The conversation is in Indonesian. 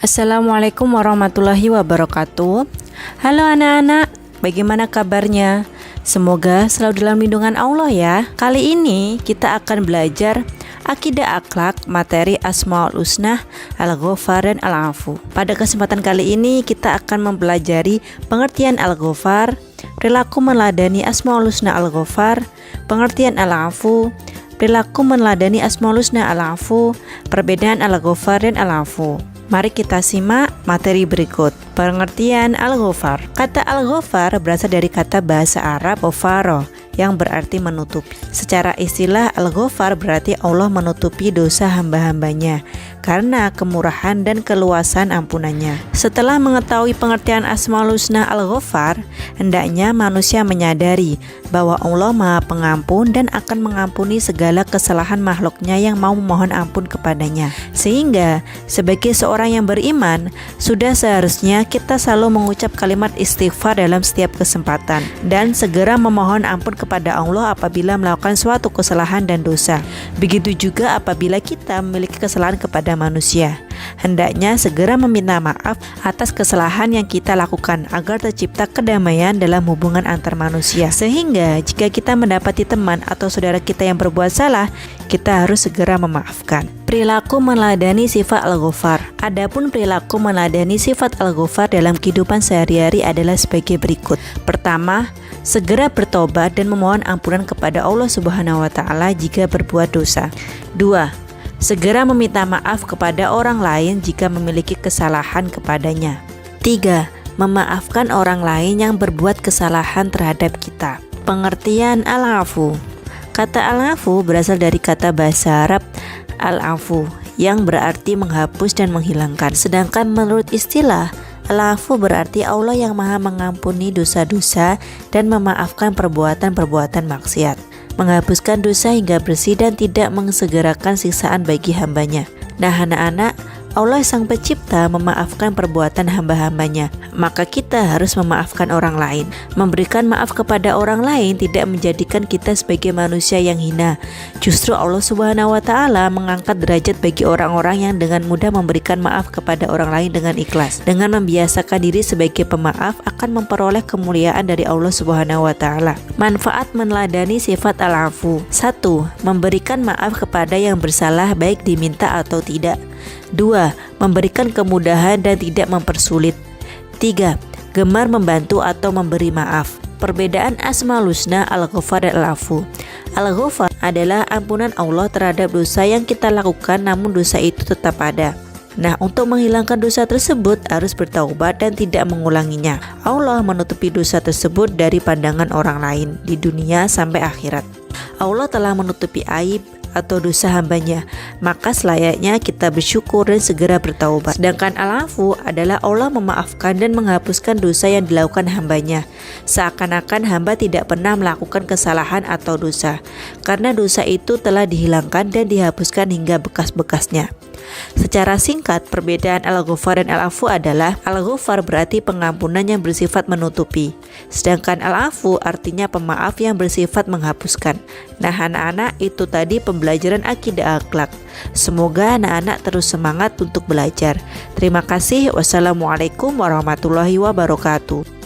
Assalamualaikum warahmatullahi wabarakatuh. Halo anak-anak, bagaimana kabarnya? Semoga selalu dalam lindungan Allah ya. Kali ini kita akan belajar akidah akhlak materi Asmaul Husna, Al-Ghafar dan Al-Afu. Pada kesempatan kali ini kita akan mempelajari pengertian Al-Ghafar, perilaku meneladani Asmaul Husna Al-Ghafar, pengertian Al-Afu, perilaku meneladani Asmaul Husna Al-Afu, perbedaan Al-Ghafar dan Al-Afu. Mari kita simak materi berikut. Pengertian Al-Ghafar. Kata Al-Ghafar berasal dari kata bahasa Arab ghafara yang berarti menutupi. Secara istilah Al-Ghafar berarti Allah menutupi dosa hamba-hambanya karena kemurahan dan keluasan ampunannya. Setelah mengetahui pengertian Asmaul Husna Al-Ghafar, hendaknya manusia menyadari bahwa Allah Maha Pengampun dan akan mengampuni segala kesalahan makhluknya yang mau memohon ampun kepadanya. Sehingga sebagai seorang yang beriman, sudah seharusnya kita selalu mengucap kalimat istighfar dalam setiap kesempatan dan segera memohon ampun kepada Allah apabila melakukan suatu kesalahan dan dosa. Begitu juga apabila kita memiliki kesalahan kepada manusia, hendaknya segera meminta maaf atas kesalahan yang kita lakukan agar tercipta kedamaian dalam hubungan antar manusia. Sehingga jika kita mendapati teman atau saudara kita yang berbuat salah, kita harus segera memaafkan. Perilaku meneladani sifat Al-Ghafar. Adapun perilaku meneladani sifat Al-Ghafar dalam kehidupan sehari-hari adalah sebagai berikut. Pertama, segera bertobat dan memohon ampunan kepada Allah Subhanahu wa taala jika berbuat dosa. 2. Segera meminta maaf kepada orang lain jika memiliki kesalahan kepadanya. 3. Memaafkan orang lain yang berbuat kesalahan terhadap kita. Pengertian Al-Afu. Kata Al-Afu berasal dari kata bahasa Arab Al-Afu yang berarti menghapus dan menghilangkan. Sedangkan menurut istilah Al-Afu berarti Allah yang Maha mengampuni dosa-dosa dan memaafkan perbuatan-perbuatan maksiat, menghapuskan dosa hingga bersih dan tidak mensegerakan siksaan bagi hambanya. Nah anak-anak, Allah Sang Pencipta memaafkan perbuatan hamba-hambanya, maka kita harus memaafkan orang lain. Memberikan maaf kepada orang lain tidak menjadikan kita sebagai manusia yang hina. Justru Allah Subhanahu wa taala mengangkat derajat bagi orang-orang yang dengan mudah memberikan maaf kepada orang lain dengan ikhlas. Dengan membiasakan diri sebagai pemaaf akan memperoleh kemuliaan dari Allah Subhanahu wa taala. Manfaat meneladani sifat Al-Afu. 1. Memberikan maaf kepada yang bersalah baik diminta atau tidak. 2. Memberikan kemudahan dan tidak mempersulit. 3. Gemar membantu atau memberi maaf. Perbedaan Asmaul Husna Al-Ghafar dan Al-Afu. Al-Ghafar adalah ampunan Allah terhadap dosa yang kita lakukan namun dosa itu tetap ada. Nah, untuk menghilangkan dosa tersebut harus bertaubat dan tidak mengulanginya. Allah menutupi dosa tersebut dari pandangan orang lain di dunia sampai akhirat. Allah telah menutupi aib atau dosa hambanya, maka selayaknya kita bersyukur dan segera bertaubat. Sedangkan Al-Afu adalah Allah memaafkan dan menghapuskan dosa yang dilakukan hambanya, seakan-akan hamba tidak pernah melakukan kesalahan atau dosa, karena dosa itu telah dihilangkan dan dihapuskan hingga bekas-bekasnya. Secara singkat, perbedaan Al-Ghafar dan Al-Afu adalah Al-Ghafar berarti pengampunan yang bersifat menutupi, sedangkan Al-Afu artinya pemaaf yang bersifat menghapuskan. Nah anak-anak, itu tadi pembelajaran akidah akhlak. Semoga anak-anak terus semangat untuk belajar. Terima kasih. Wassalamualaikum warahmatullahi wabarakatuh.